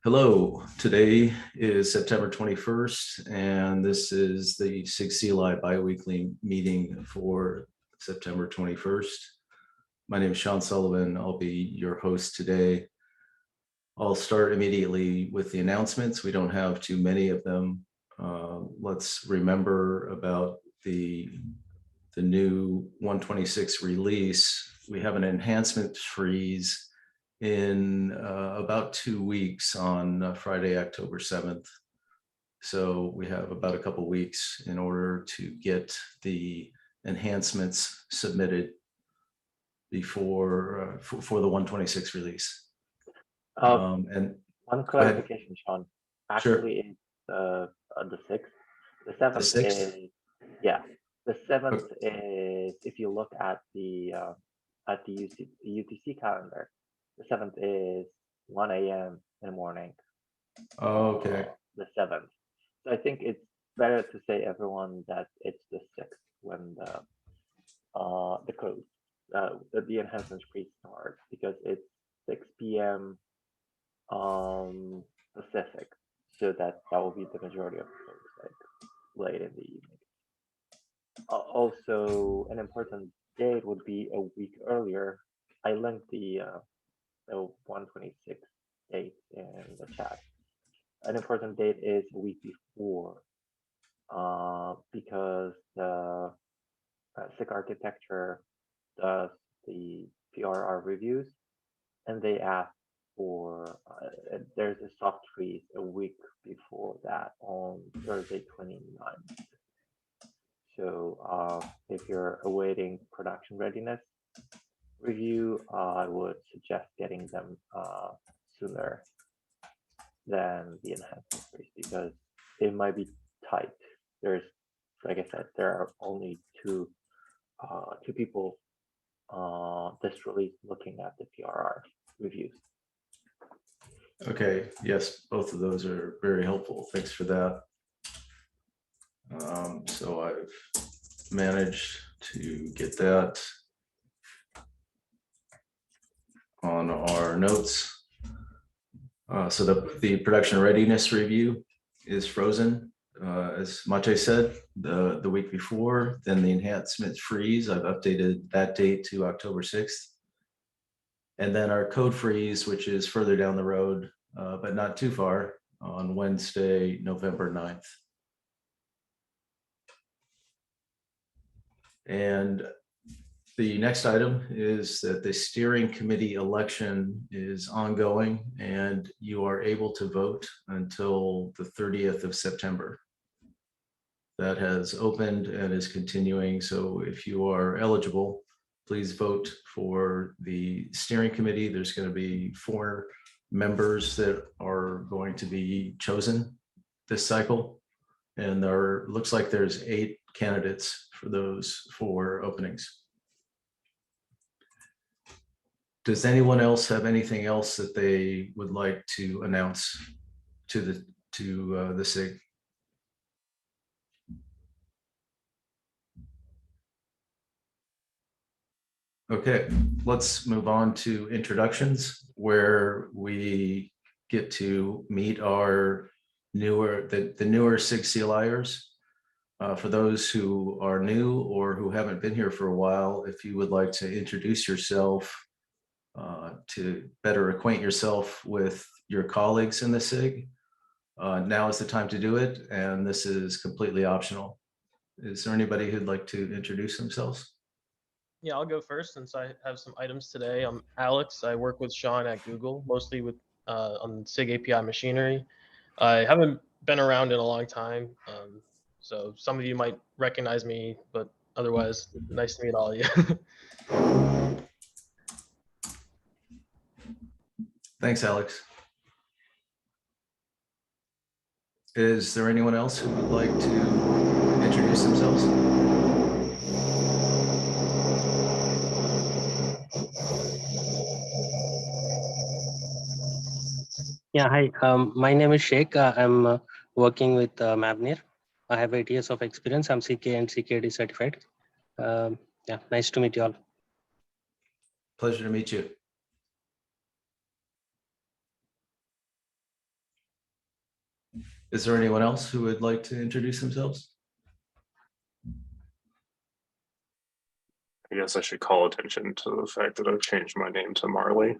Hello, today is September 21st, and this is the SIG CLI biweekly meeting for September 21st. My name is Sean Sullivan. I'll be your host today. I'll start immediately with the announcements. We don't have too many of them. Let's remember about the new 126 release. We have an enhancement freeze in about 2 weeks on Friday, October 7th. So we have about a couple weeks in order to get the enhancements submitted before for the 126 release. And one clarification, Sean. Actually, it's the 6th. The 7th is, yeah. The 7th is, if you look at the UTC calendar, the 7th is 1 a.m. in the morning. Oh, okay. The 7th. So I think it's better to say everyone that it's the 6th when the code, the enhancements pre-start, because it's 6 p.m. Pacific, so that will be the majority of folks, like late in the evening. Also, an important date would be a week earlier. I linked the 126 date in the chat. An important date is a week before, because the SIG architecture does the PRR reviews, and they ask for there's a soft freeze a week before that on Thursday 29th. So if you're awaiting production readiness review, I would suggest getting them sooner than the enhancement freeze, because it might be tight. There's, like I said, there are only two people this release looking at the PRR reviews. Okay, yes, both of those are very helpful. Thanks for that. So I've managed to get that on our notes. So the production readiness review is frozen, as Mate said, the week before. Then the enhancement freeze, I've updated that date to October 6th. And then our code freeze, which is further down the road, but not too far, on Wednesday, November 9th. And the next item is that the steering committee election is ongoing, and you are able to vote until the 30th of September. That has opened and is continuing. So if you are eligible, please vote for the steering committee. There's going to be 4 members that are going to be chosen this cycle. And there looks like there's 8 candidates for those 4 openings. Does anyone else have anything else that they would like to announce to the SIG? Okay, let's move on to introductions, where we get to meet our newer SIG CLIers. For those who are new or who haven't been here for a while, if you would like to introduce yourself, to better acquaint yourself with your colleagues in the SIG, now is the time to do it, and this is completely optional. Is there anybody who'd like to introduce themselves? Yeah, I'll go first since I have some items today. I'm Alex. I work with Sean at Google, mostly with on SIG API machinery. I haven't been around in a long time, so some of you might recognize me, but otherwise, nice to meet all of you. Thanks, Alex. Is there anyone else who would like to introduce themselves? Yeah, hi. My name is Sheikh. I'm working with Mabnir. I have 8 years of experience. I'm CK and CKD certified. Yeah, nice to meet you all. Pleasure to meet you. Is there anyone else who would like to introduce themselves? I guess I should call attention to the fact that I've changed my name to Marley.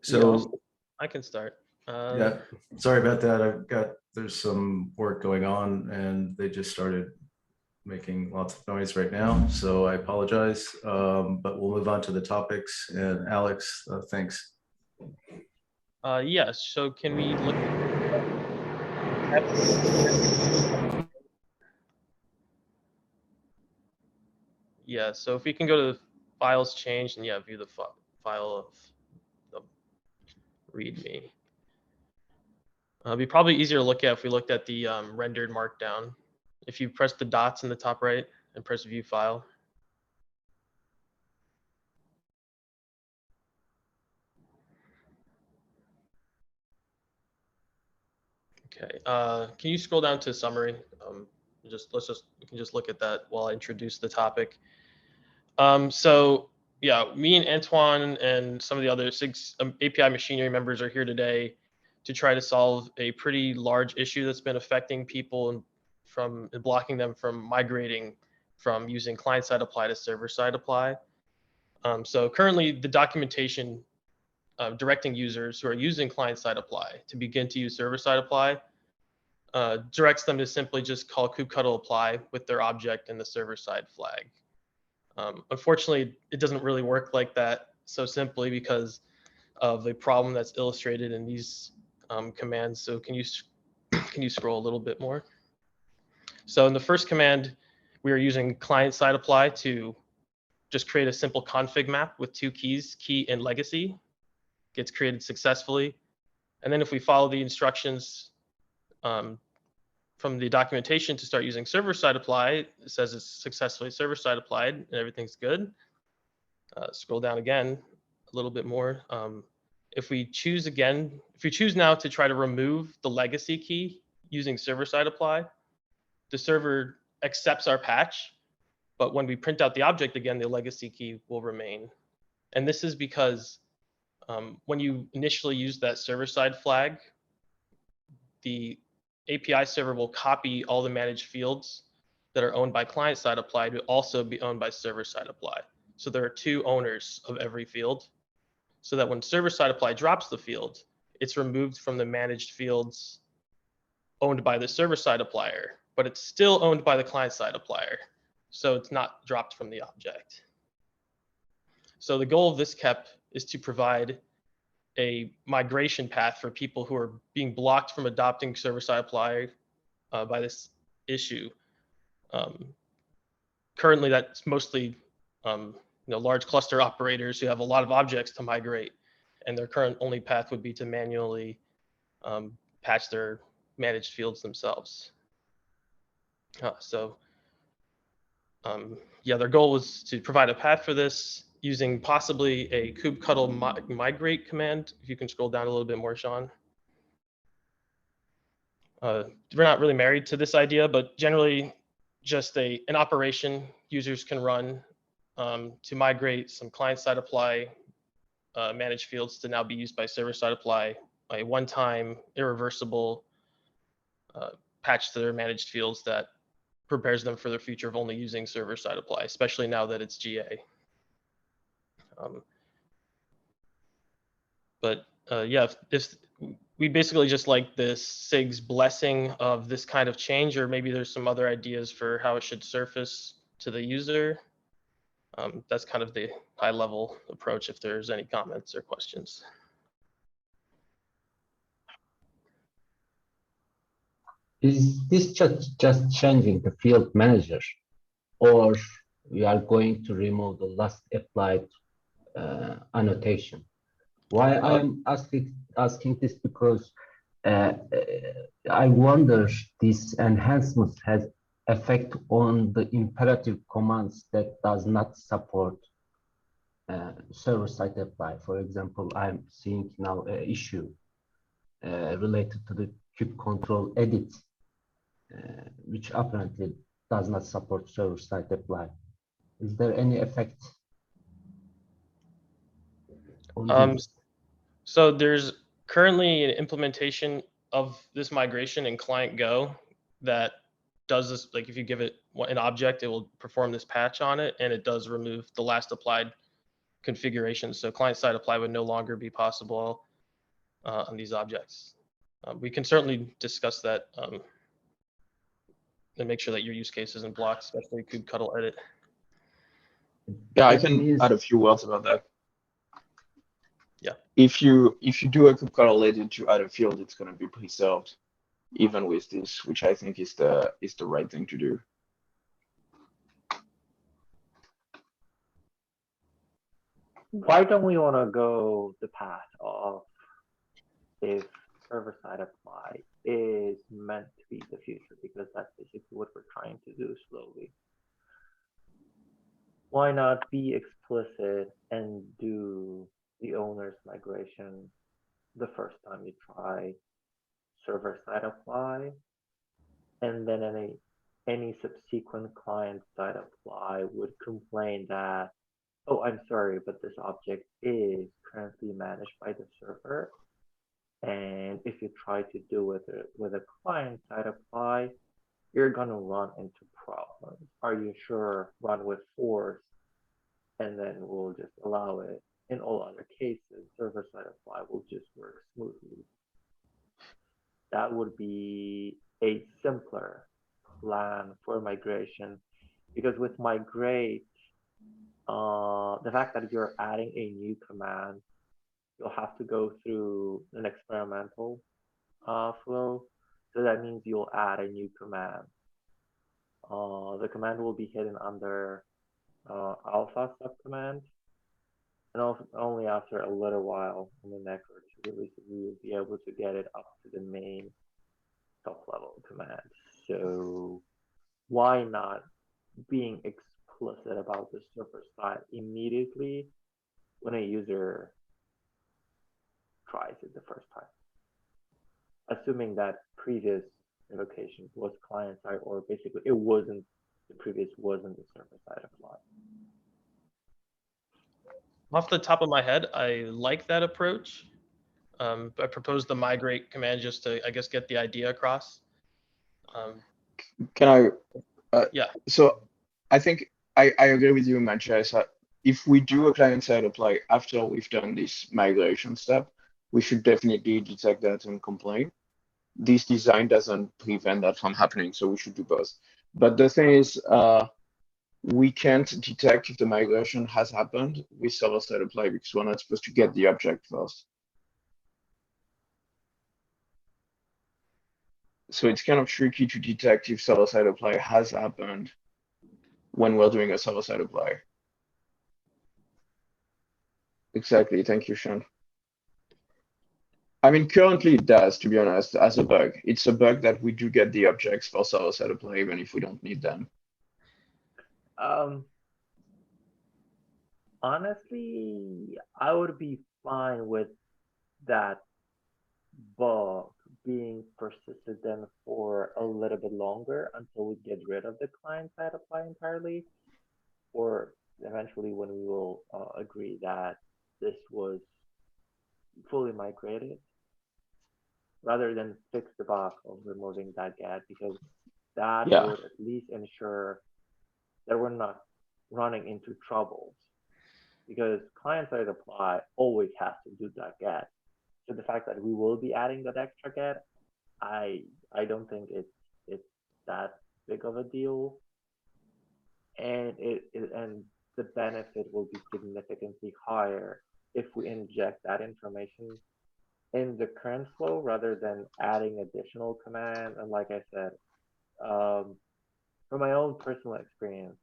Yeah. So I can start. yeah, sorry about that. There's some work going on and they just started making lots of noise right now. So I apologize, but we'll move on to the topics. And Alex, thanks. Yes, so can we look yeah, so if we can go to the files changed and yeah, view the file of the README. It'd be probably easier to look at if we looked at the rendered markdown. If you press the dots in the top right and press view file. Okay, can you scroll down to summary? We can just look at that while I introduce the topic. So yeah, me and Antoine and some of the other SIG API machinery members are here today to try to solve a pretty large issue that's been affecting people and blocking them from migrating from using client-side apply to server-side apply. So currently the documentation directing users who are using client-side apply to begin to use server-side apply directs them to simply just call kubectl apply with their object and the server-side flag. Unfortunately, it doesn't really work like that so simply because of the problem that's illustrated in these commands. So can you scroll a little bit more? So in the first command, we are using client-side apply to just create a simple config map with two keys, key and legacy. Gets created successfully. And then if we follow the instructions from the documentation to start using server-side apply, it says it's successfully server-side applied and everything's good. Scroll down again a little bit more. If we choose now to try to remove the legacy key using server-side apply, the server accepts our patch, but when we print out the object again, the legacy key will remain. And this is because when you initially use that server-side flag, the API server will copy all the managed fields that are owned by client-side apply to also be owned by server-side apply. So there are two owners of every field, so that when server-side apply drops the field, it's removed from the managed fields owned by the server-side applier, but it's still owned by the client-side applier. So it's not dropped from the object. So the goal of this KEP is to provide a migration path for people who are being blocked from adopting server-side apply by this issue. Currently, that's mostly large cluster operators who have a lot of objects to migrate, and their current only path would be to manually patch their managed fields themselves. Yeah, their goal was to provide a path for this using possibly a kubectl migrate command. If you can scroll down a little bit more, Sean. We're not really married to this idea, but generally just an operation users can run to migrate some client-side apply managed fields to now be used by server-side apply, a one-time irreversible patch to their managed fields that prepares them for the future of only using server-side apply, especially now that it's GA. Yeah, if we basically just like this SIG's blessing of this kind of change, or maybe there's some other ideas for how it should surface to the user. That's kind of the high level approach if there's any comments or questions. Is this just changing the field manager, or we are going to remove the last applied annotation? Why I'm asking this because I wonder this enhancement has effect on the imperative commands that does not support server-side apply. For example, I'm seeing now an issue related to the kube control edit, which apparently does not support server-side apply. Is there any effect on this? So there's currently an implementation of this migration in client Go that does this. Like if you give it an object, it will perform this patch on it, and it does remove the last applied configuration. So client-side apply would no longer be possible on these objects. We can certainly discuss that and make sure that your use case isn't blocked, especially kubectl edit. Yeah, I That can means- add a few words about that. Yeah. If you do a kubectl edit to add a field, it's going to be preserved, even with this, which I think is the right thing to do. Why don't we want to go the path of if server-side apply is meant to be the future, because that's basically what we're trying to do slowly. Why not be explicit and do the owner's migration the first time you try server-side apply, and then any subsequent client-side apply would complain that, oh, I'm sorry, but this object is currently managed by the server. And if you try to do it with a client-side apply, you're gonna run into problems. Are you sure? Run with force, and then we'll just allow it. In all other cases, server-side apply will just work smoothly. That would be a simpler plan for migration, because with migrate, the fact that you're adding a new command, you'll have to go through an experimental flow. So that means you'll add a new command. The command will be hidden under alpha subcommand, and also only after a little while in the next or two releases, we will be able to get it up to the main top level command. So why not being explicit about the server side immediately when a user tries it the first time, assuming that previous invocation was client side, or basically it wasn't, the previous wasn't the server side apply. Off the top of my head, I like that approach. I proposed the migrate command just to, I guess, get the idea across. Can I? Yeah. So I think I agree with you, Manchester. If we do a client-side apply after we've done this migration step, we should definitely detect that and complain. This design doesn't prevent that from happening, so we should do both. But the thing is, we can't detect if the migration has happened with server-side apply because we're not supposed to get the object first. So it's kind of tricky to detect if server-side apply has happened when we're doing a server-side apply. Exactly, thank you, Sean. I mean, currently it does, to be honest, as a bug. It's a bug that we do get the objects for server-side apply even if we don't need them. Honestly, I would be fine with that bug being persisted then for a little bit longer until we get rid of the client-side apply entirely, or eventually when we will agree that this was fully migrated, rather than fix the bug of removing that get, because that would at least ensure that we're not running into troubles, because client-side apply always has to do that get. So the fact that we will be adding that extra get, I don't think it's that big of a deal, and and the benefit will be significantly higher if we inject that information in the current flow rather than adding additional command. And like I said, from my own personal experience,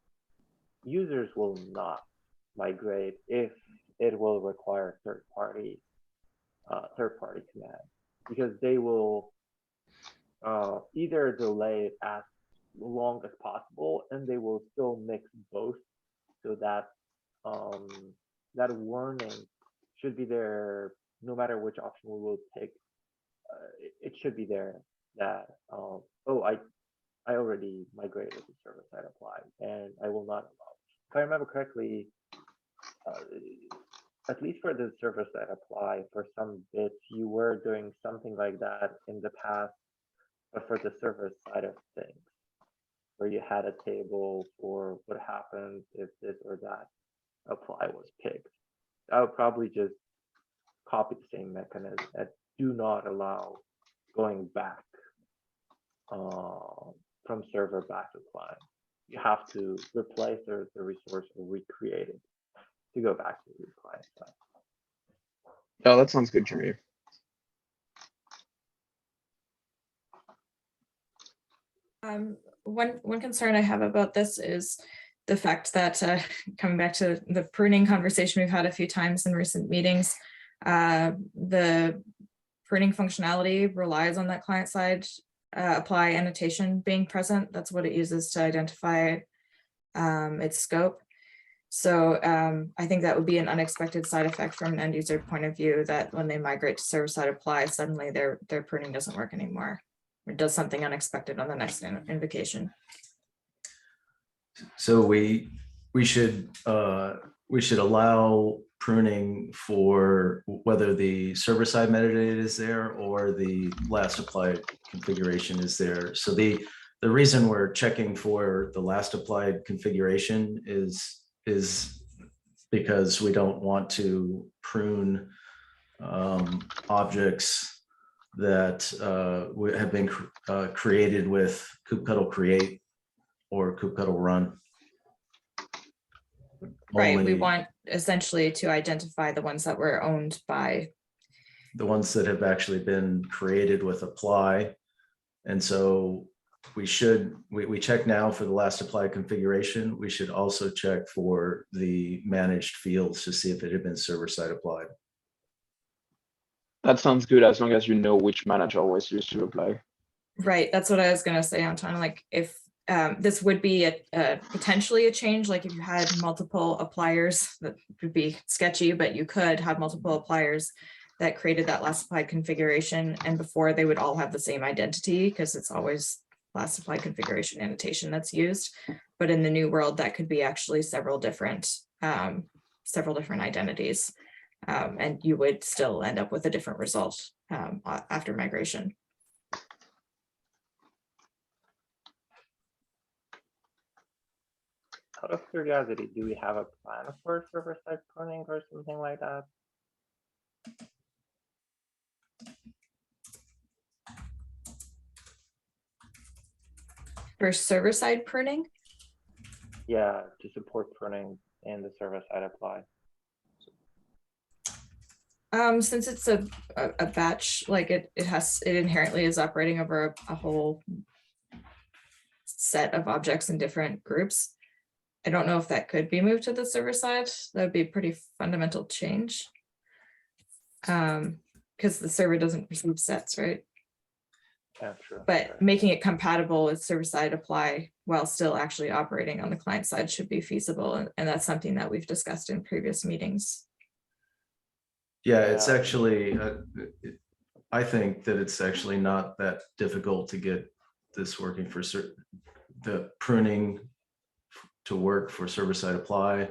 users will not migrate if it will require third-party command, because they will either delay it as long as possible, and they will still mix both, so that that warning should be there no matter which option we will pick. It should be there that oh, I already migrated to server-side apply, and I will not allow. If I remember correctly, at least for the server-side apply, for some bits, you were doing something like that in the past, but for the server side of things, where you had a table for what happens if this or that apply was picked. I would probably just copy the same mechanism and do not allow going back from server back to client. You have to replace the resource or recreate it to go back to the client side. Oh, that sounds good to me. One concern I have about this is the fact that coming back to the pruning conversation we've had a few times in recent meetings, the pruning functionality relies on that client side apply annotation being present. That's what it uses to identify its scope. So I think that would be an unexpected side effect from an end user point of view, that when they migrate to server-side apply, suddenly their pruning doesn't work anymore. It does something unexpected on the next invocation. So we should allow pruning for whether the server side metadata is there or the last applied configuration is there. So the reason we're checking for the last applied configuration is because we don't want to prune objects that have been created with kubectl create or kubectl run. Right, we want essentially to identify the ones that were owned by the ones that have actually been created with apply. And so we check now for the last applied configuration. We should also check for the managed fields to see if it had been server-side applied. That sounds good, as long as you know which manager was used to apply. Right, that's what I was gonna say, Anton. Like if this would be a potentially a change, like if you had multiple appliers, that would be sketchy, but you could have multiple appliers that created that last applied configuration, and before they would all have the same identity because it's always last applied configuration annotation that's used. But in the new world, that could be actually several different identities. And you would still end up with a different result after migration. Out of curiosity, do we have a plan for server-side pruning or something like that? For server-side pruning? Yeah, to support pruning in the server-side apply. Since it's a batch, like it inherently is operating over a whole set of objects in different groups. I don't know if that could be moved to the server side. That would be a pretty fundamental change. Because the server doesn't receive sets, right? Yeah, true. But Sure. making it compatible with server-side apply while still actually operating on the client side should be feasible. And that's something that we've discussed in previous meetings. Yeah, it's Yeah. actually, I think that it's actually not that difficult to get this working for the pruning to work for server-side apply.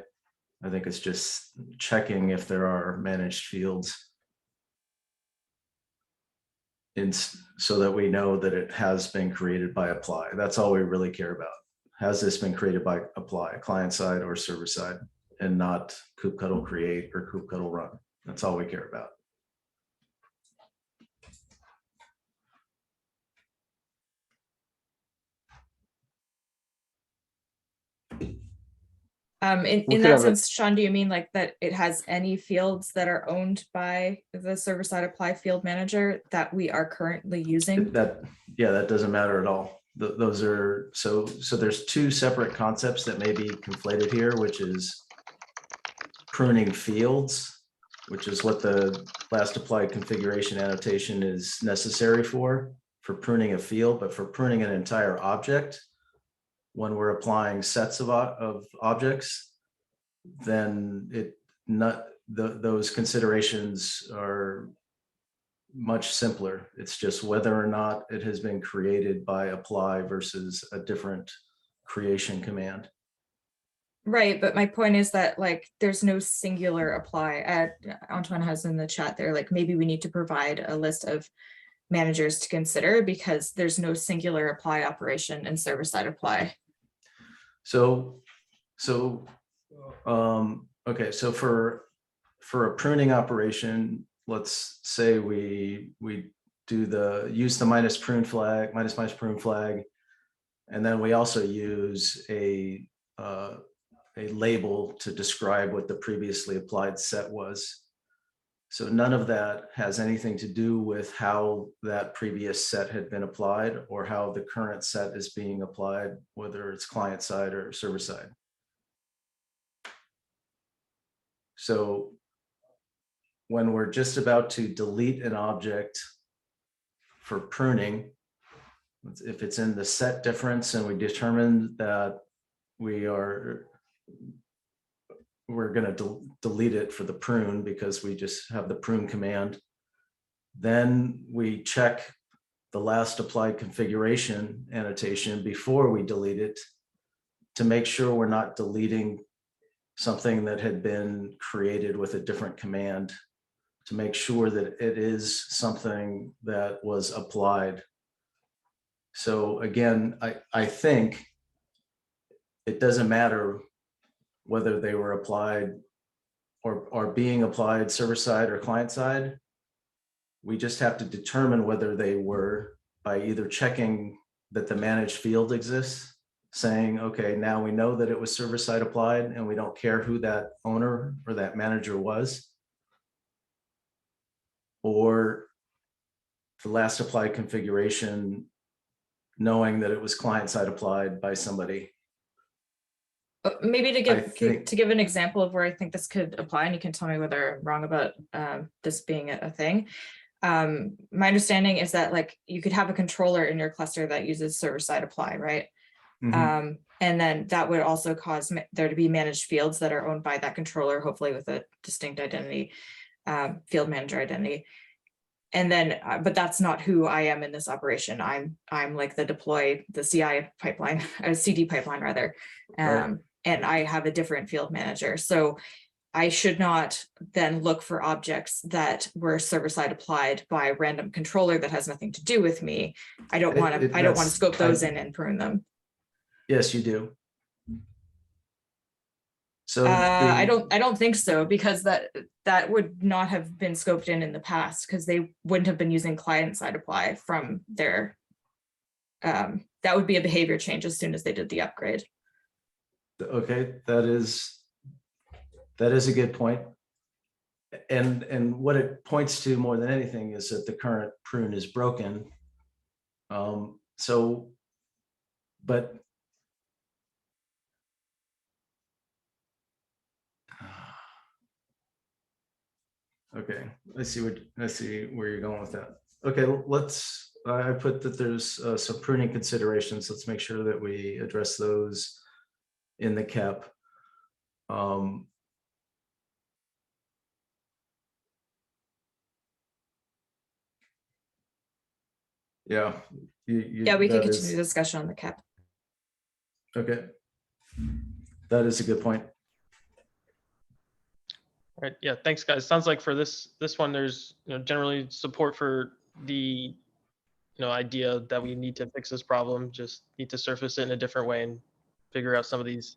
I think it's just checking if there are managed fields so that we know that it has been created by apply. That's all we really care about. Has this been created by apply, client side or server side, and not kubectl create or kubectl run. That's all we care about. In We could that have a- sense, Sean, do you mean like that it has any fields that are owned by the server-side apply field manager that we are currently using? Yeah, that doesn't matter at all. Those are, so there's two separate concepts that may be conflated here, which is pruning fields, which is what the last applied configuration annotation is necessary for pruning a field, but for pruning an entire object, when we're applying sets of objects, then those considerations are much simpler. It's just whether or not it has been created by apply versus a different creation command. Right, but my point is that like there's no singular apply. Antoine has in the chat there, like maybe we need to provide a list of managers to consider because there's no singular apply operation in server-side apply. Okay, so for a pruning operation, let's say we use the minus prune flag, minus prune flag, and then we also use a label to describe what the previously applied set was. So none of that has anything to do with how that previous set had been applied or how the current set is being applied, whether it's client side or server side. So when we're just about to delete an object for pruning, if it's in the set difference and we determine that we're going to delete it for the prune because we just have the prune command, then we check the last applied configuration annotation before we delete it to make sure we're not deleting something that had been created with a different command, to make sure that it is something that was applied. So again, I think it doesn't matter whether they were applied or being applied server side or client side. We just have to determine whether they were by either checking that the managed field exists, saying, okay, now we know that it was server side applied and we don't care who that owner or that manager was, or the last applied configuration, knowing that it was client side applied by somebody. Maybe to think- give an example of where I think this could apply, and you can tell me whether I'm wrong about this being a thing. My understanding is that like you could have a controller in your cluster that uses server-side apply, right? Mhm. And then that would also cause there to be managed fields that are owned by that controller, hopefully with a distinct identity, field manager identity. And then, but that's not who I am in this operation. I'm like the CI pipeline, CD pipeline rather. Right. And I have a different field manager. So I should not then look for objects that were server-side applied by a random controller that has nothing to do with me. I don't want to scope those in and prune them. Yes, you do. So I don't think so, because that would not have been scoped in the past, because they wouldn't have been using client-side apply from their, that would be a behavior change as soon as they did the upgrade. Okay, that is a good point. And what it points to more than anything is that the current prune is broken. But okay, I see where you're going with that. Okay, I put that there's some pruning considerations. Let's make sure that we address those in the KEP. Yeah. Yeah, we can continue the discussion on the KEP. Okay. That is a good point. All right. Yeah. Thanks, guys. Sounds like for this one, there's generally support for the idea that we need to fix this problem. Just need to surface it in a different way and figure out some of these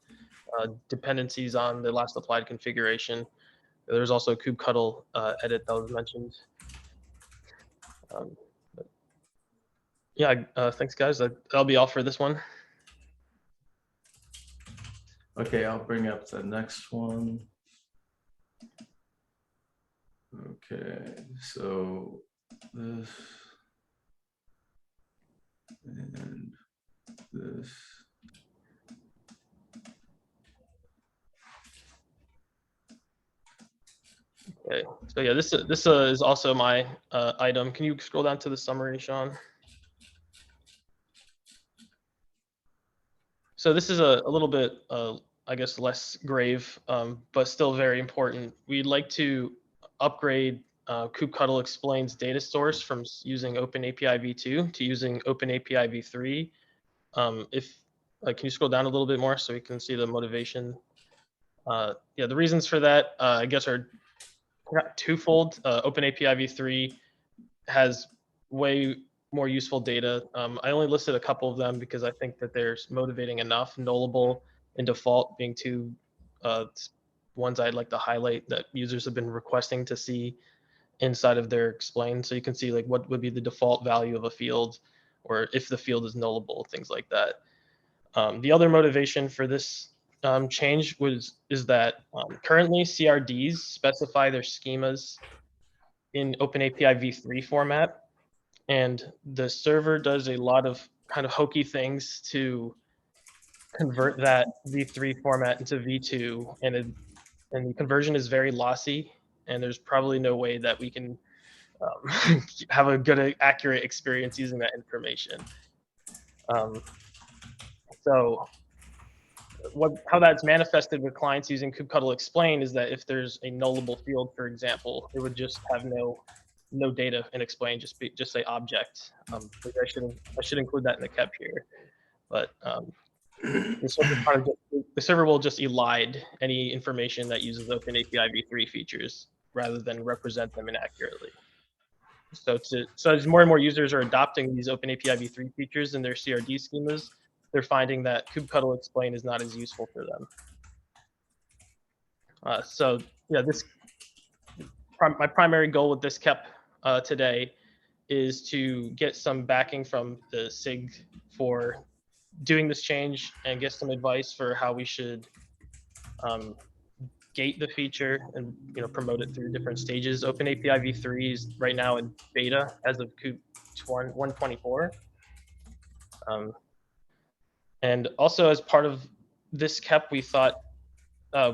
dependencies on the last applied configuration. There's also a kubectl edit that was mentioned. Yeah. Thanks, guys. That'll be all for this one. Okay, I'll bring up the next one. Okay, so this and this. Okay, so yeah, this is also my item. Can you scroll down to the summary, Sean? So this is a little bit, I guess, less grave, but still very important. We'd like to upgrade kubectl explains data source from using OpenAPI v2 to using OpenAPI v3. Can you scroll down a little bit more so we can see the motivation? Yeah, the reasons for that, I guess, are twofold. OpenAPI v3 has way more useful data. I only listed a couple of them because I think that they're motivating enough. Nullable and default being two ones I'd like to highlight that users have been requesting to see inside of their explain. So you can see like what would be the default value of a field, or if the field is nullable, things like that. The other motivation for this change is that currently CRDs specify their schemas in OpenAPI v3 format. And the server does a lot of kind of hokey things to convert that v3 format into v2, and the conversion is very lossy, and there's probably no way that we can have a good, accurate experience using that information. So how that's manifested with clients using kubectl explain is that if there's a nullable field, for example, it would just have no data in explain, just say object. Maybe I should include that in the KEP here, but the server will just elide any information that uses OpenAPI v3 features rather than represent them inaccurately. So as more and more users are adopting these OpenAPI v3 features in their CRD schemas, they're finding that kubectl explain is not as useful for them. So yeah, my primary goal with this KEP today is to get some backing from the SIG for doing this change and get some advice for how we should gate the feature and promote it through different stages. OpenAPI v3 is right now in beta as of Kube 124. And also as part of this KEP, we thought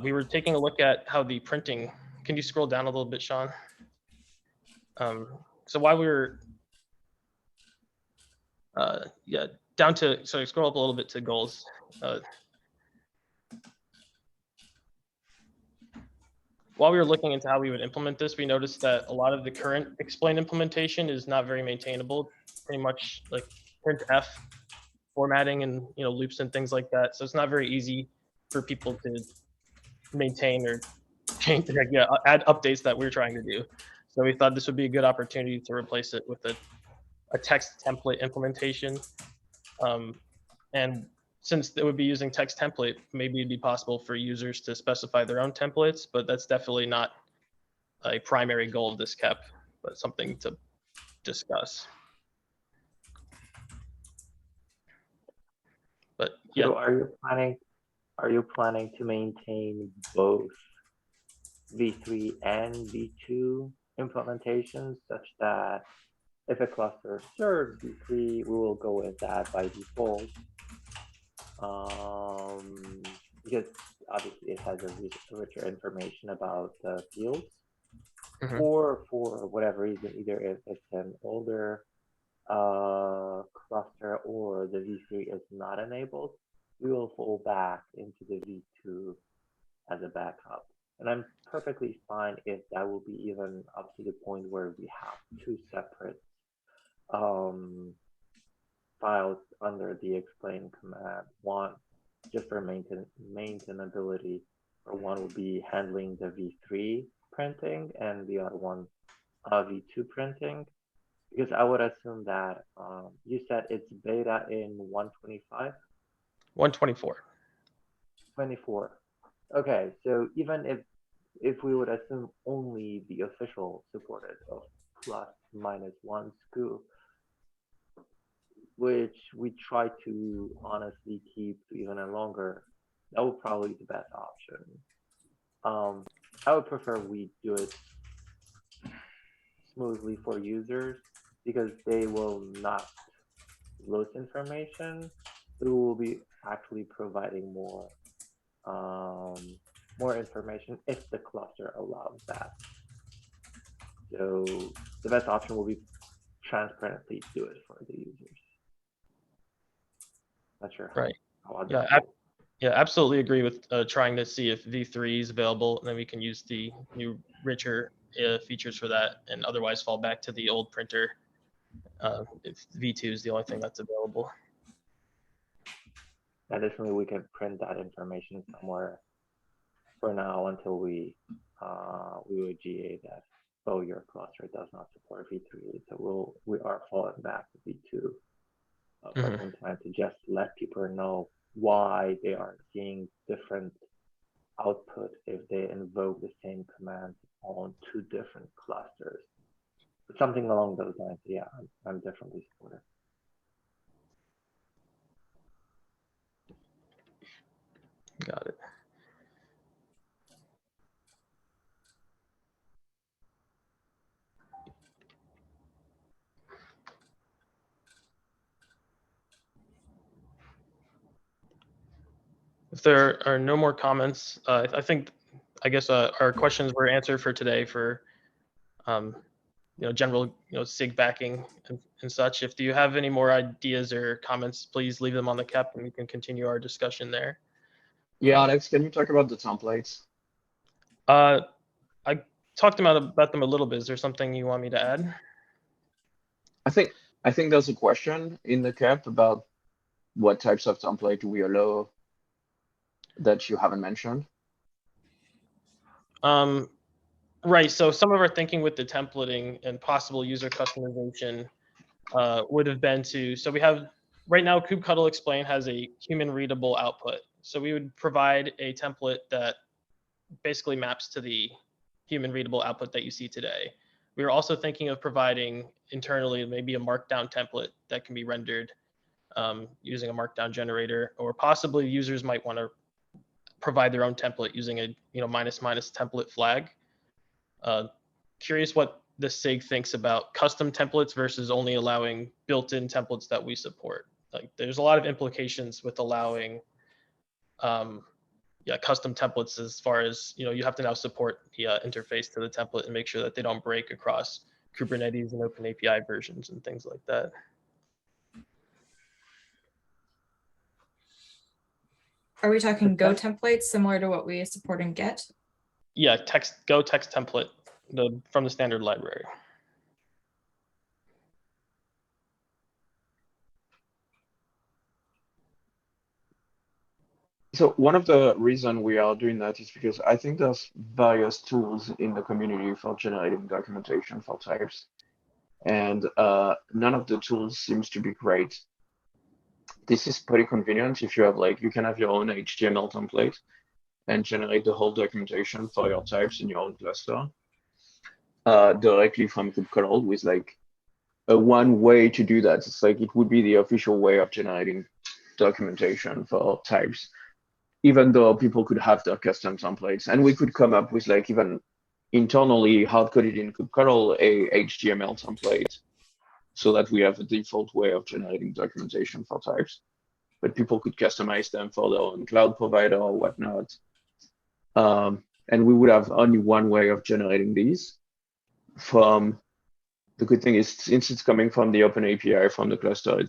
we were taking a look at how the printing. Can you scroll down a little bit, Sean? So while we were down to, sorry, scroll up a little bit to goals. While we were looking into how we would implement this, we noticed that a lot of the current explain implementation is not very maintainable, pretty much like printf formatting and loops and things like that. So it's not very easy for people to maintain or change, add updates that we're trying to do. So we thought this would be a good opportunity to replace it with a text template implementation. And since it would be using text template, maybe it'd be possible for users to specify their own templates, but that's definitely not a primary goal of this KEP, but something to discuss. But yeah. So are you planning to maintain both v3 and v2 implementations such that if a cluster serves v3, we will go with that by default? Because obviously it has a richer information about the fields, or for whatever reason, either if it's an older cluster or the v3 is not enabled, we will fall back into the v2 as a backup. And I'm perfectly fine if that will be even up to the point where we have two separate files under the explain command. One just for maintainability, or one will be handling the v3 printing and the other one v2 printing. Because I would assume that you said it's beta in 125? 124. 24. Okay, so even if we would assume only the official supported of ±1 scoop, which we try to honestly keep even a longer That would probably be the best option. I would prefer we do it smoothly for users because they will not lose information. We will be actually providing more information if the cluster allows that. So the best option will be transparently do it for the users. Not sure how, Right. how others Yeah, feel. yeah, absolutely agree with trying to see if V3 is available, and then we can use the new richer features for that, and otherwise fall back to the old printer if V2 is the only thing that's available. Additionally, we can print that information somewhere for now until we will GA that, oh, your cluster does not support V3, so we are falling back to V2 for some time to just let people know why they are seeing different output if they invoke the same command on two different clusters. Something along those lines. Yeah, I'm definitely supportive. Got it. If there are no more comments, I guess our questions were answered for today for general SIG backing and such. If you have any more ideas or comments, please leave them on the CAP and we can continue our discussion there. Yeah, Alex, can you talk about the templates? I talked about them a little bit. Is there something you want me to add? I think there's a question in the CAP about what types of template do we allow that you haven't mentioned. Right. So some of our thinking with the templating and possible user customization would have been so we have right now kubectl explain has a human readable output. So we would provide a template that basically maps to the human readable output that you see today. We are also thinking of providing internally maybe a markdown template that can be rendered using a markdown generator, or possibly users might want to provide their own template using a -- template flag. Curious what the SIG thinks about custom templates versus only allowing built-in templates that we support. Like there's a lot of implications with allowing custom templates as far as, you have to now support the interface to the template and make sure that they don't break across Kubernetes and open API versions and things like that. Are we talking Go templates similar to what we support in Get? Yeah, Go text template from the standard library. So one of the reasons we are doing that is because I think there's various tools in the community for generating documentation for types. And none of the tools seems to be great. This is pretty convenient if you have you can have your own HTML template and generate the whole documentation for your types in your own cluster directly from kubectl with a one way to do that. It's it would be the official way of generating documentation for types, even though people could have their custom templates, and we could come up with even internally hard-coded in kubectl a HTML template so that we have a default way of generating documentation for types, but people could customize them for their own cloud provider or whatnot. And we would have only one way of generating these. The good thing is, since it's coming from the open API from the cluster,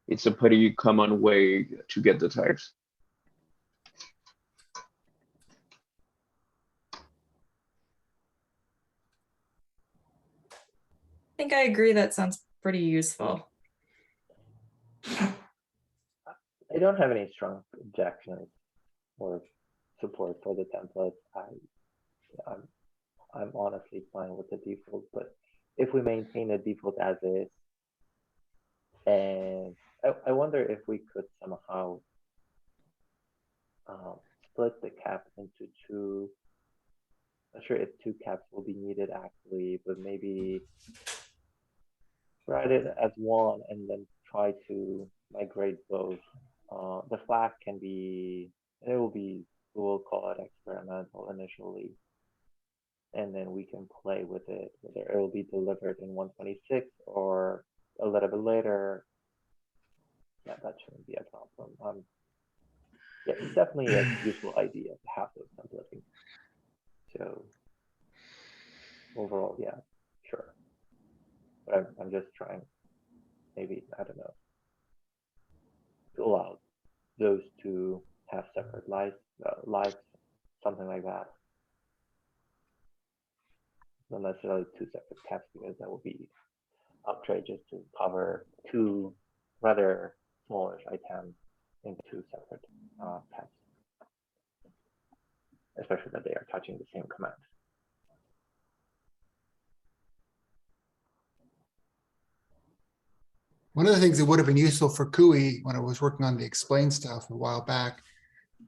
it's a pretty common way to get the types. I think I agree. That sounds pretty useful. I don't have any strong objections or support for the templates. I'm honestly fine with the default, but if we maintain the default as is, and I wonder if we could somehow split the cap into two. Not sure if two caps will be needed actually, but maybe write it as one and then try to migrate both. The flag can be It will be, we'll call it experimental initially, and then we can play with it, whether it will be delivered in 126 or a little bit later. Yeah, that shouldn't be a problem. Yeah, it's definitely a useful idea to have those templating. So overall, yeah, sure. But I'm just trying, maybe, I don't know, to allow those to have separate lives, something like that. Not necessarily two separate tabs, because that would be outrageous to cover two rather smallish items in two separate tabs, especially that they are touching the same command. One of the things that would have been useful for CUI when I was working on the explain stuff a while back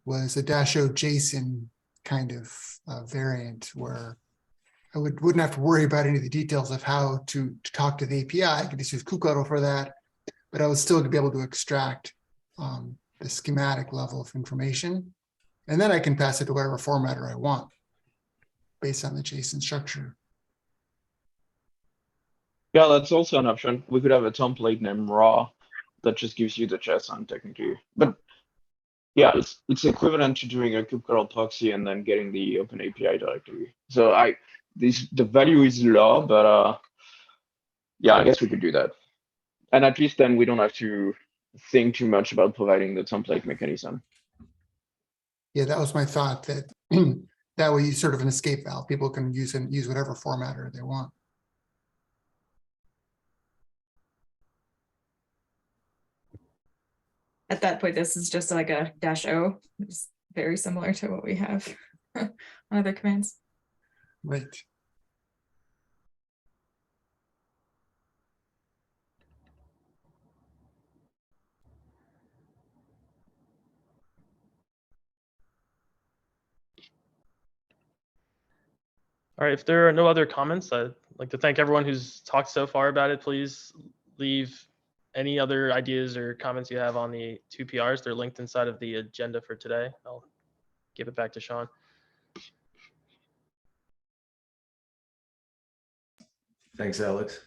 was a -o JSON kind of variant where I wouldn't have to worry about any of the details of how to talk to the API. I could just use kubectl for that, but I would still be able to extract the schematic level of information. And then I can pass it to whatever formatter I want based on the JSON structure. Yeah, that's also an option. We could have a template named raw that just gives you the JSON technically. But yeah, it's equivalent to doing a kubectl proxy and then getting the open API directly. So the value is low, but yeah, I guess we could do that. And at least then we don't have to think too much about providing the template mechanism. Yeah, that was my thought, that that way you sort of an escape valve. People can use whatever formatter they want. At that point, this is just like a -o. It's very similar to what we have on other commands. Right. All right, if there are no other comments, I'd like to thank everyone who's talked so far about it. Please leave any other ideas or comments you have on the two PRs. They're linked inside of the agenda for today. I'll give it back to Sean. Thanks, Alex.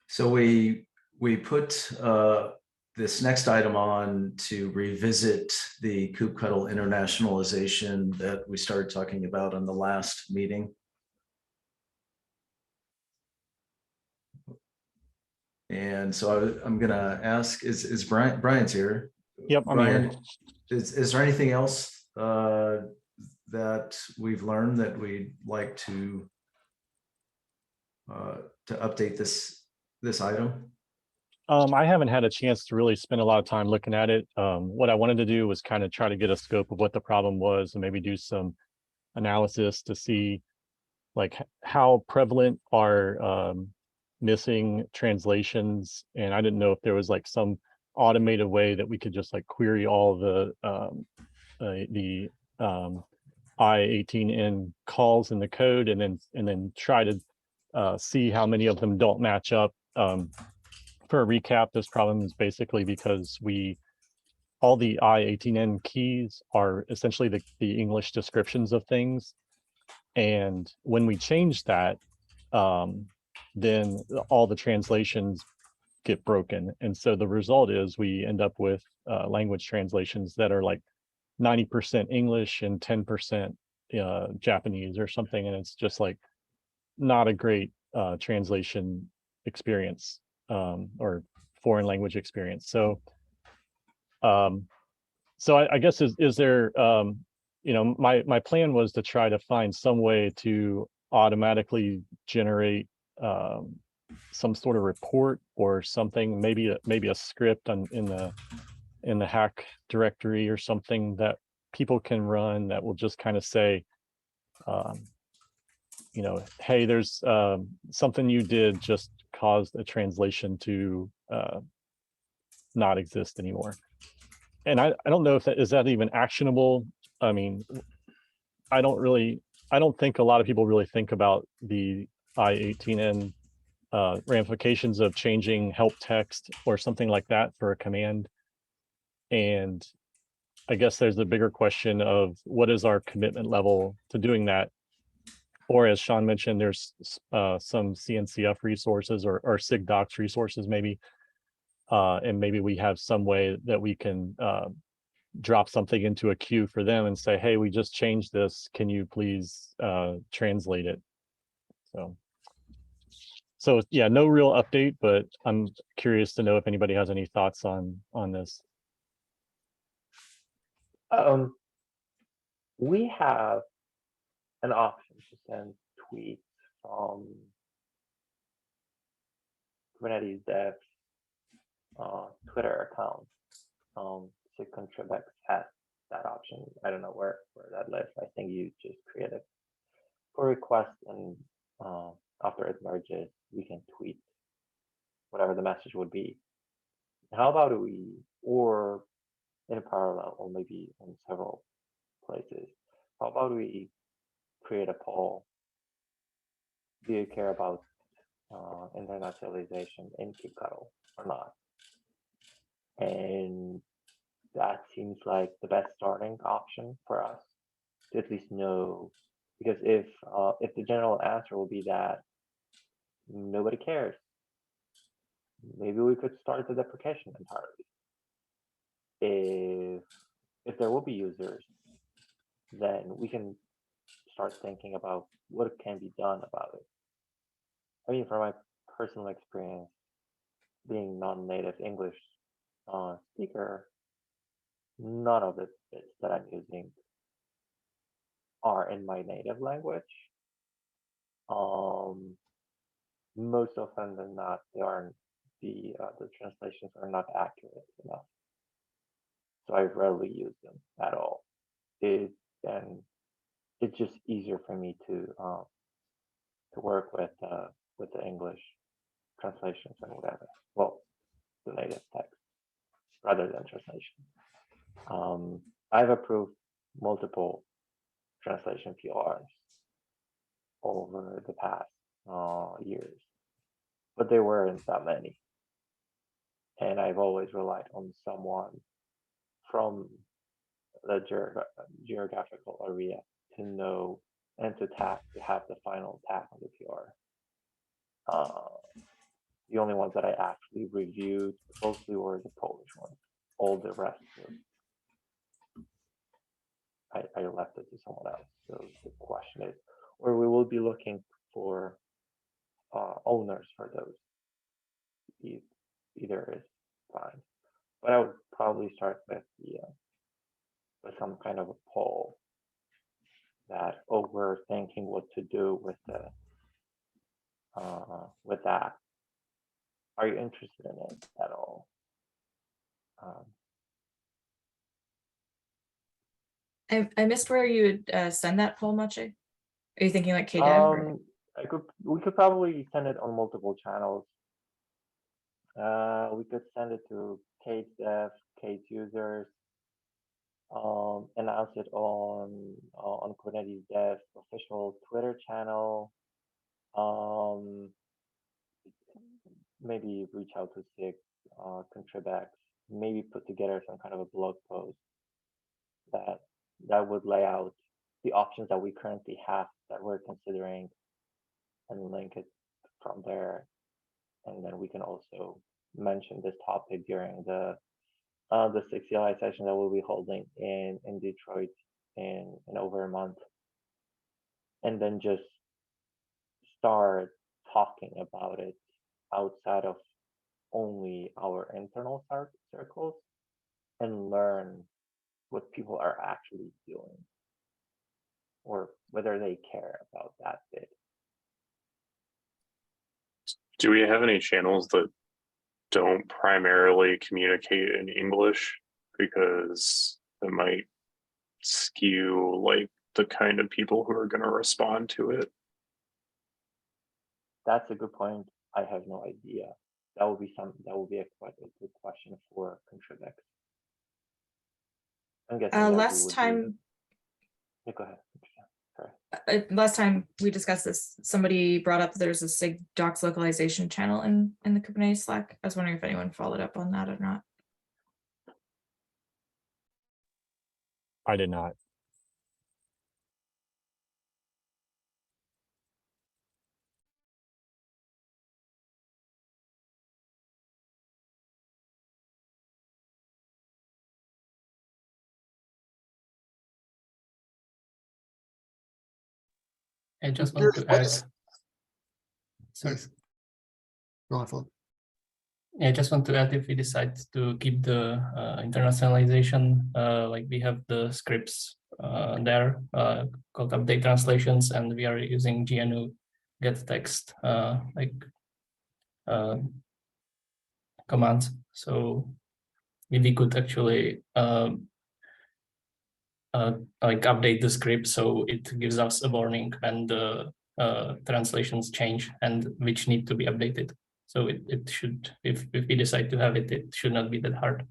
So we put this next item on to revisit the kubectl internationalization that we started talking about on the last meeting. And so I'm gonna ask, is Brian's here? Yep, I'm Brian, here. is there anything else that we've learned that we'd like to update this item? I haven't had a chance to really spend a lot of time looking at it. What I wanted to do was kind of try to get a scope of what the problem was and maybe do some analysis to see like how prevalent are missing translations. And I didn't know if there was like some automated way that we could just like query all the I18N calls in the code and then try to see how many of them don't match up. For a recap, this problem is basically because all the I18N keys are essentially the English descriptions of things. And when we change that, then all the translations get broken. And so the result is we end up with language translations that are like 90% English and 10% Japanese or something. And it's just like not a great translation experience or foreign language experience. So, I guess is there, my plan was to try to find some way to automatically generate some sort of report or something, maybe a script in the hack directory or something that people can run that will just kind of say, hey, there's something you did just caused a translation to not exist anymore. And I don't know if is that even actionable. I mean, I don't think a lot of people really think about the I18N ramifications of changing help text or something like that for a command. And I guess there's a bigger question of what is our commitment level to doing that? Or as Sean mentioned, there's some CNCF resources or SIG docs resources maybe. And maybe we have some way that we can drop something into a queue for them and say, hey, we just changed this. Can you please translate it? So yeah, no real update, but I'm curious to know if anybody has any thoughts on this. We have an option to send tweets from Kubernetes Dev Twitter account. SIG Contribex has that option. I don't know where that lives. I think you just create a pull request, and after it merges, we can tweet whatever the message would be. How about we, or in a parallel, or maybe in several places, how about we create a poll? Do you care about internationalization in kubectl or not? And that seems like the best starting option for us to at least know, because if the general answer will be that nobody cares, maybe we could start the deprecation entirely. If there will be users, then we can start thinking about what can be done about it. I mean, from my personal experience, being non-native English speaker, none of the bits that I'm using are in my native language. Most often than not, they aren't, the translations are not accurate enough. So I rarely use them at all. And it's just easier for me to work with the English translations and whatever. Well, the native text rather than translation. I've approved multiple translation PRs over the past years, but there weren't that many. And I've always relied on someone from the geographical area to know and to have the final tag on the PR. The only ones that I actually reviewed closely were the Polish ones. All the rest were, I left it to someone else. So the question is, or we will be looking for owners for those. Either is fine, but I would probably start with some kind of a poll that overthinking what to do with that. Are you interested in it at all? I missed where you would send that poll, Mache. Are you thinking like KDev? We could probably send it on multiple channels. We could send it to Kate Dev, Kate users, announce it on Kubernetes Dev official Twitter channel. Maybe reach out to SIG Contribex, maybe put together some kind of a blog post that would lay out the options that we currently have that we're considering and link it from there. And then we can also mention this topic during the SIG CLI session that we'll be holding in Detroit in over a month. And then just start talking about it outside of only our internal circles and learn what people are actually doing or whether they care about that bit. Do we have any channels that don't primarily communicate in English, because it might skew like the kind of people who are going to respond to it? That's a good point. I have no idea. That will be a quite a good question for Contribex. I'm guessing Last time. Yeah, go ahead. Last time we discussed this, somebody brought up that there's a SIG docs localization channel in the Kubernetes Slack. I was wondering if anyone followed up on that or not. I did not. I just want to add. Sorry. Go on, Phil. I just want to add, if we decide to keep the internationalization, like we have the scripts there called update translations, and we are using GNU get text commands. So we could actually like update the script so it gives us a warning when the translations change and which need to be updated. So it should, if we decide to have it, it should not be that hard.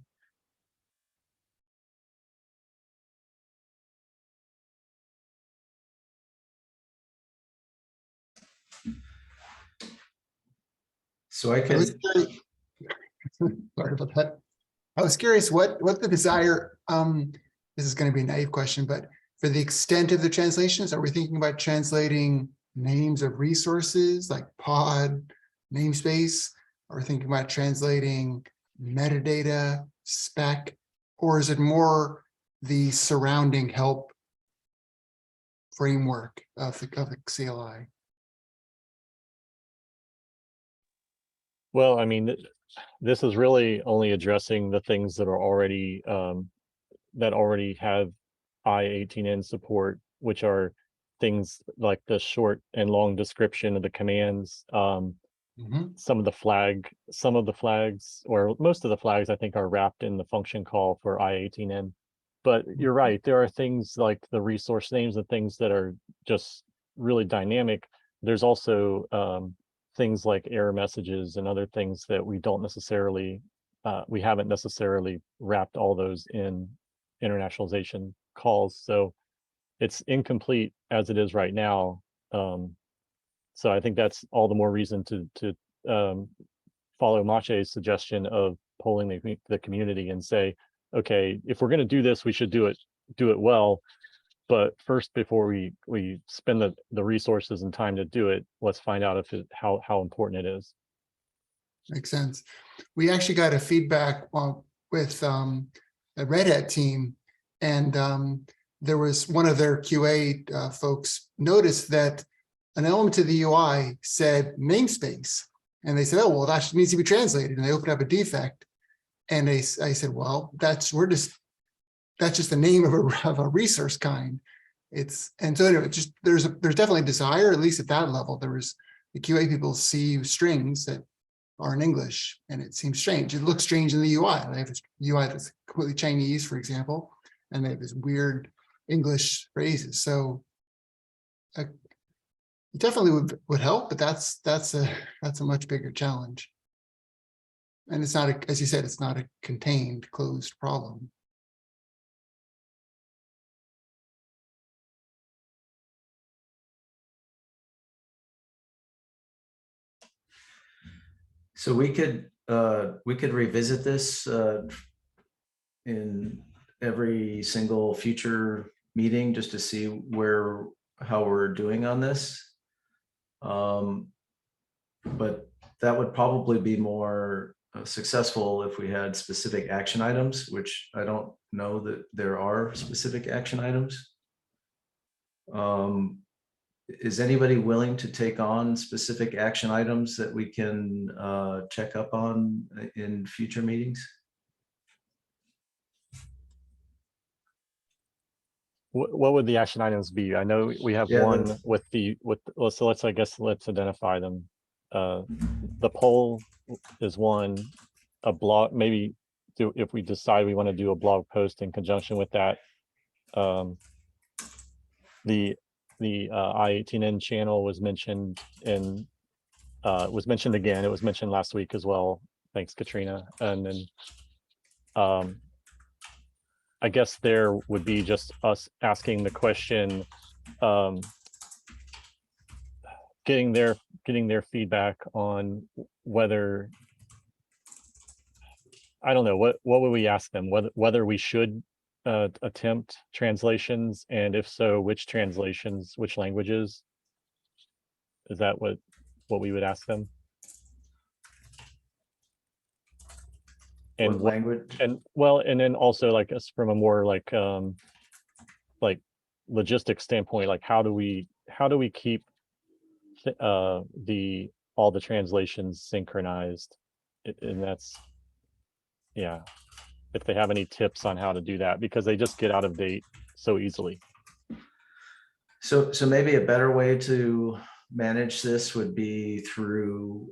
So I could, Sorry about that. I was curious what the desire, this is going to be a naive question, but for the extent of the translations, are we thinking about translating names of resources like pod, namespace? Are we thinking about translating metadata, spec, or is it more the surrounding help framework of the CLI? Well, I mean, this is really only addressing the things that are already that already have I18N support, which are things like the short and long description of the commands. Some of the flags, or most of the flags, I think, are wrapped in the function call for I18N. But you're right, there are things like the resource names and things that are just really dynamic. There's also things like error messages and other things that we don't necessarily, we haven't necessarily wrapped all those in internationalization calls. So it's incomplete as it is right now. So I think that's all the more reason to follow Maciej's suggestion of polling the community and say, okay, if we're going to do this, we should do it well. But first, before we spend the resources and time to do it, let's find out how important it is. Makes sense. We actually got a feedback with the Red Hat team, and there was one of their QA folks noticed that an element of the UI said namespace, and they said, "Oh, well, that needs to be translated." And they opened up a defect, and I said, "Well, that's just the name of a resource kind." And so anyway, just there's definitely a desire, at least at that level. There was the QA people see strings that are in English, and it seems strange. It looks strange in the UI. They have this UI that's completely Chinese, for example, and they have this weird English phrases. So it definitely would help, but that's a much bigger challenge. And it's not, as you said, it's not a contained, closed problem. so we could revisit this in every single future meeting just to see how we're doing on this. But that would probably be more successful if we had specific action items, which I don't know that there are specific action items. Is anybody willing to take on specific action items that we can check up on in future meetings? What would the action items be? I know we have one so let's identify them. The poll is one. A blog, maybe if we decide we want to do a blog post in conjunction with that. The I18N channel was mentioned again. It was mentioned last week as well. Thanks, Katrina. And then I guess there would be just us asking the question, getting their feedback on whether, I don't know, what would we ask them, whether we should attempt translations, and if so, which translations, which languages? Is that what we would ask them? And What language? And well, and then also like us from a more like logistics standpoint, like how do we keep all the translations synchronized? And that's, yeah, if they have any tips on how to do that, because they just get out of date so easily. So maybe a better way to manage this would be through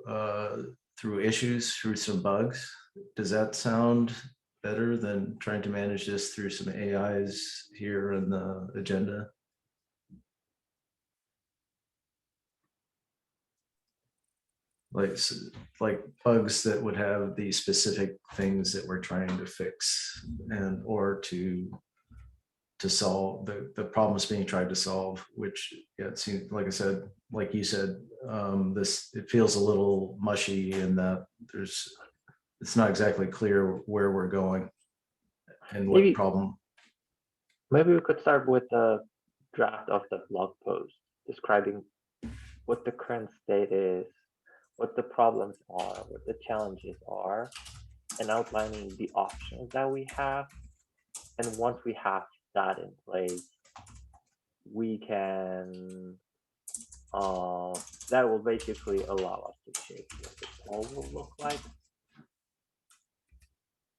issues, through some bugs. Does that sound better than trying to manage this through some AIs here in the agenda? Like bugs that would have the specific things that we're trying to fix, and or to solve the problems being tried to solve, which, yeah, it seems, like I said, like you said, it feels a little mushy in that it's not exactly clear where we're going and what problem. Maybe we could start with a draft of the blog post describing what the current state is, what the problems are, what the challenges are, and outlining the options that we have. And once we have that in place, we can, that will basically allow us to shape what the poll will look like.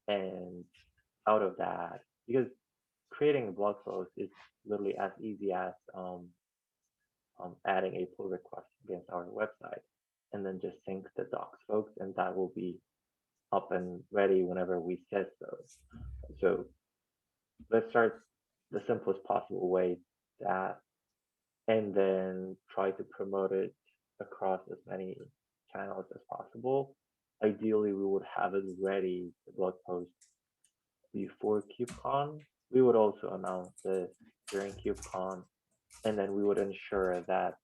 And out of that, because creating a blog post is literally as easy as adding a pull request against our website, and then just sync the docs folks, and that will be up and ready whenever we set those. So let's start the simplest possible way, that, and then try to promote it across as many channels as possible. Ideally, we would have it ready, the blog post, before KubeCon. We would also announce it during KubeCon, and then we would ensure that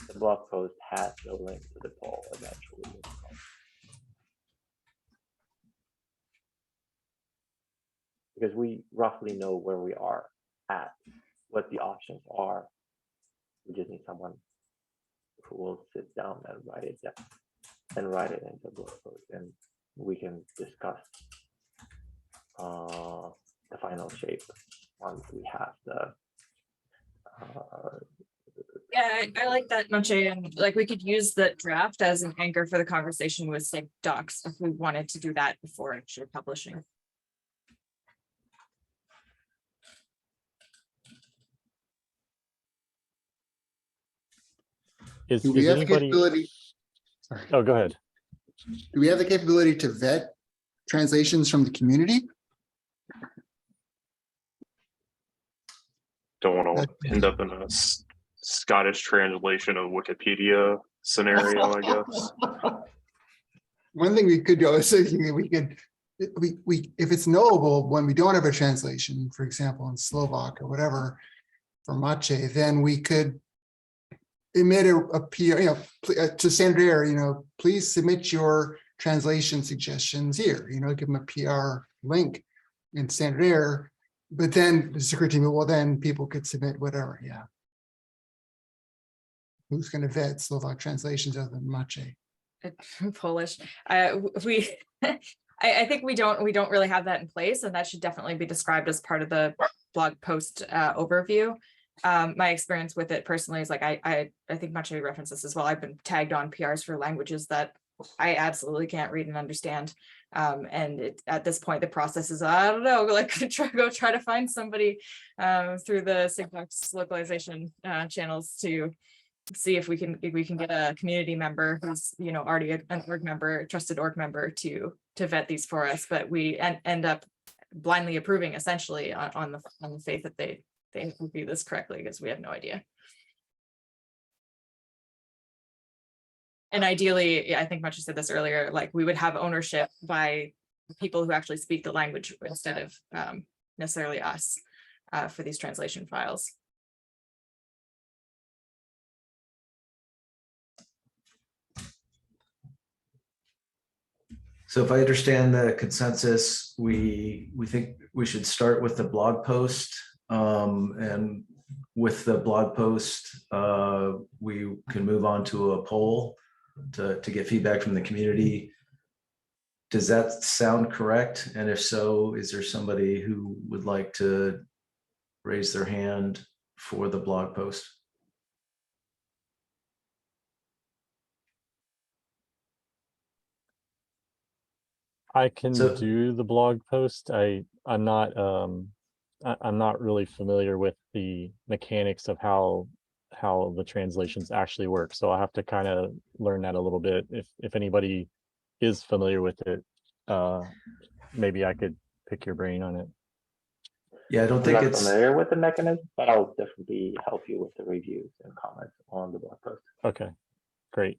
the blog post has a link to the poll eventually. Because we roughly know where we are at, what the options are. We just need someone who will sit down and write it down and write it into the blog post, and we can discuss the final shape once we have the Yeah, I like that, Noche, and like we could use the draft as an anchor for the conversation with SIG docs if we wanted to do that before actually publishing. Do we have the anybody? capability? Sorry. Oh, go ahead. Do we have the capability to vet translations from the community? Don't want to end up in a Scottish translation of Wikipedia scenario, I guess. One thing we could do, I was thinking we could, if it's knowable when we don't have a translation, for example, in Slovak or whatever, for Mache, then we could emit a PR, to standard error, please submit your translation suggestions here, give them a PR link in standard error, but then the security team, well, then people could submit whatever, yeah. Who's going to vet Slovak translations other than Mache? Polish. I think we don't really have that in place, and that should definitely be described as part of the blog post overview. My experience with it personally is like I think Mache referenced this as well. I've been tagged on PRs for languages that I absolutely can't read and understand. And at this point, the process is, I don't know, like go try to find somebody through the SIGDocs localization channels to see if we can get a community member who's already an org member, trusted org member to vet these for us. But we end up blindly approving essentially on the faith that they review this correctly, because we have no idea. And ideally, I think Machi said this earlier, like we would have ownership by people who actually speak the language instead of necessarily us for these translation files. So if I understand the consensus, we think we should start with the blog post. And with the blog post, we can move on to a poll to get feedback from the community. Does that sound correct? And if so, is there somebody who would like to raise their hand for the blog post? I can So- do the blog post. I'm not really familiar with the mechanics of how the translations actually work. So I'll have to kind of learn that a little bit. If anybody is familiar with it, maybe I could pick your brain on it. Yeah, I don't I'm think not it's familiar with the mechanism, but I'll definitely help you with the reviews and comments on the blog post. Okay, great.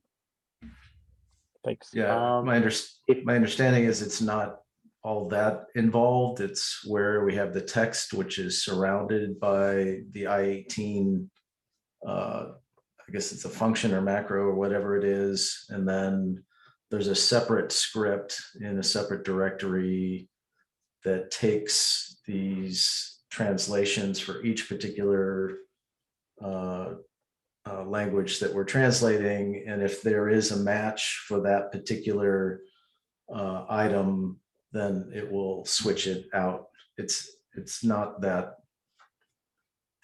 Thanks. yeah. My understanding is it's not all that involved. It's where we have the text, which is surrounded by the I-18. I guess it's a function or macro or whatever it is, and then there's a separate script in a separate directory that takes these translations for each particular language that we're translating, and if there is a match for that particular item, then it will switch it out. It's not that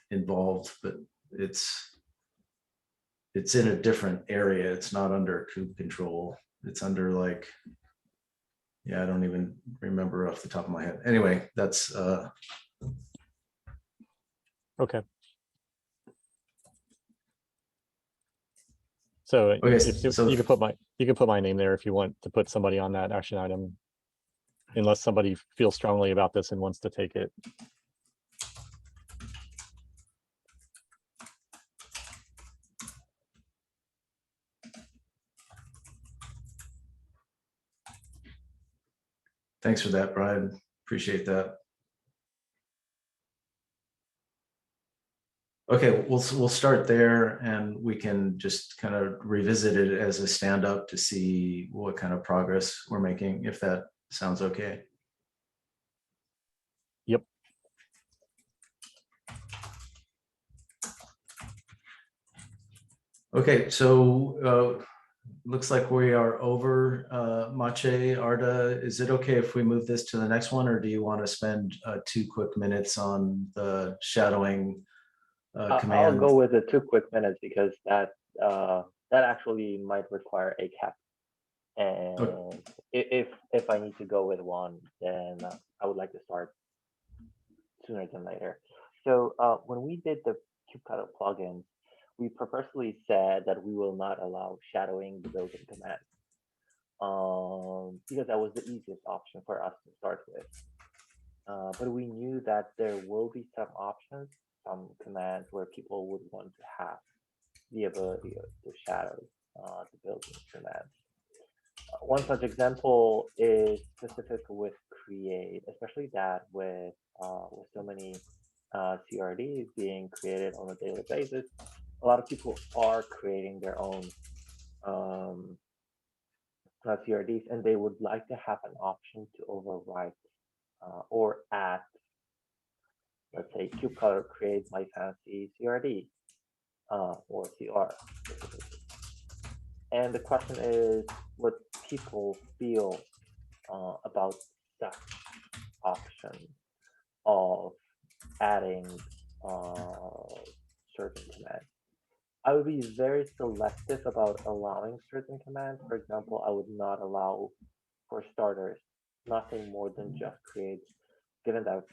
involved, but it's in a different area. It's not under kube control. It's under like, yeah, I don't even remember off the top of my head. Anyway, that's Okay. So Okay, if so- you can put my name there if you want to put somebody on that action item, unless somebody feels strongly about this and wants to take it. thanks for that, Brian. Appreciate that. Okay, we'll start there, and we can just kind of revisit it as a stand up to see what kind of progress we're making, if that sounds okay. Yep. Okay, so looks like we are over. Mache, Arda, is it okay if we move this to the next one, or do you want to spend 2 quick minutes on the shadowing command? I'll go with the 2 quick minutes because that actually might require a cap. And if I need to go with one, then I would like to start sooner than later. So when we did the kubectl plugins, we purposely said that we will not allow shadowing the built-in command because that was the easiest option for us to start with. But we knew that there will be some options, some commands where people would want to have the ability to shadow the built-in commands. One such example is specific with create, especially that with so many CRDs being created on a daily basis. A lot of people are creating their own CRDs, and they would like to have an option to overwrite or add, let's say, kubectl create my fancy CRD or CR. And the question is what people feel about that option of adding certain commands. I would be very selective about allowing certain commands. For example, I would not allow, for starters, nothing more than just create, given that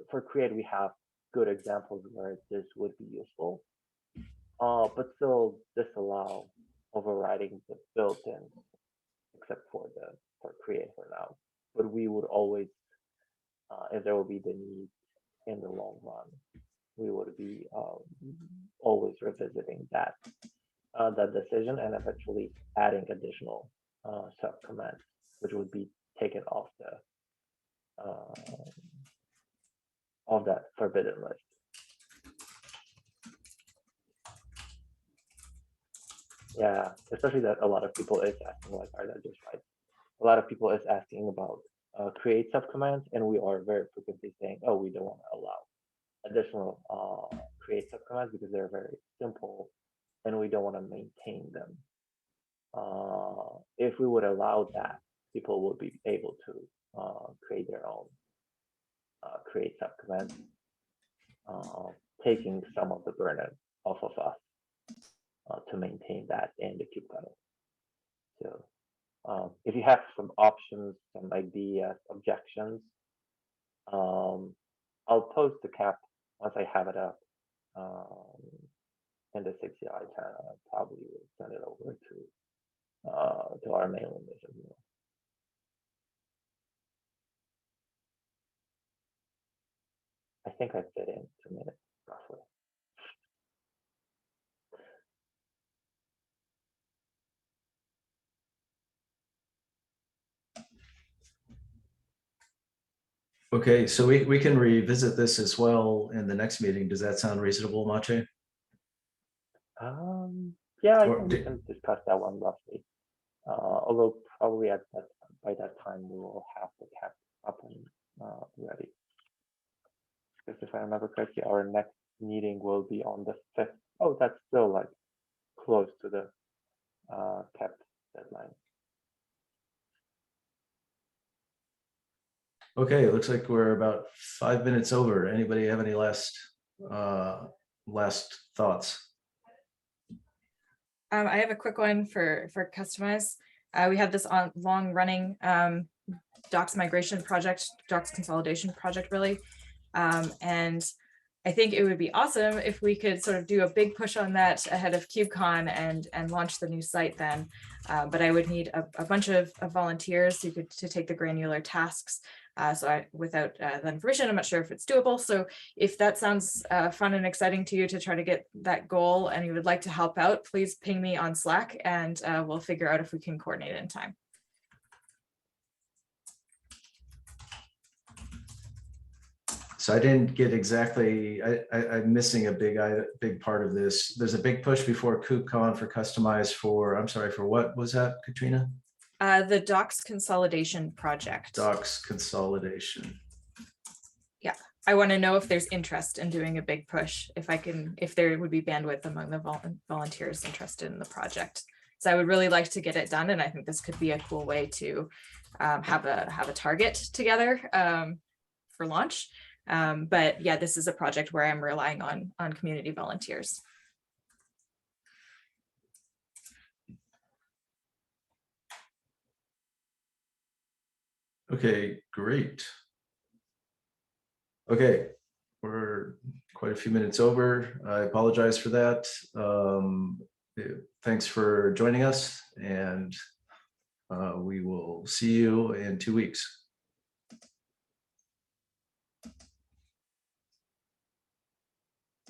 for create we have good examples where this would be useful, but still disallow overriding the built-in, except for create for now. But we would always, if there will be the need in the long run, we would be always revisiting that decision and eventually adding additional subcommands, which would be taken off that forbidden list. Yeah, especially that a lot of people is asking like, are that just right? a lot of people is asking about create subcommands, and we are very frequently saying, oh, we don't want to allow additional create subcommands because they're very simple and we don't want to maintain them. If we would allow that, people would be able to create their own create subcommands, taking some of the burden off of us to maintain that in the kubekernel. So if you have some options, some ideas, objections, I'll post the cap once I have it up in the SIG CLI channel. I probably will send it over to our mailing list as well. I think I fit in 2 minutes roughly. Okay, so we can revisit this as well in the next meeting. Does that sound reasonable, Maciej? Yeah, I Or think we can discuss that one roughly. Although probably by that time we will have the cap up and ready. Because if I remember correctly, our next meeting will be on the 5th. Oh, that's still like close to the cap deadline. Okay, it looks like we're about 5 minutes over. Anybody have any last thoughts? I have a quick one for Kustomize. We have this long running docs migration project, docs consolidation project really. And I think it would be awesome if we could sort of do a big push on that ahead of KubeCon and launch the new site then. But I would need a bunch of volunteers to take the granular tasks. So without that information, I'm not sure if it's doable. So if that sounds fun and exciting to you to try to get that goal and you would like to help out, please ping me on Slack and we'll figure out if we can coordinate in time. So I didn't get exactly, I'm missing a big part of this. There's a big push before KubeCon for Kustomize for, I'm sorry, for what was that, Katrina? The docs consolidation project. Docs consolidation. Yeah, I want to know if there's interest in doing a big push, if there would be bandwidth among the volunteers interested in the project. So I would really like to get it done, and I think this could be a cool way to have a target together for launch. But yeah, this is a project where I'm relying on community volunteers. Okay, great. Okay, we're quite a few minutes over. I apologize for that. Thanks for joining us, and we will see you in 2 weeks.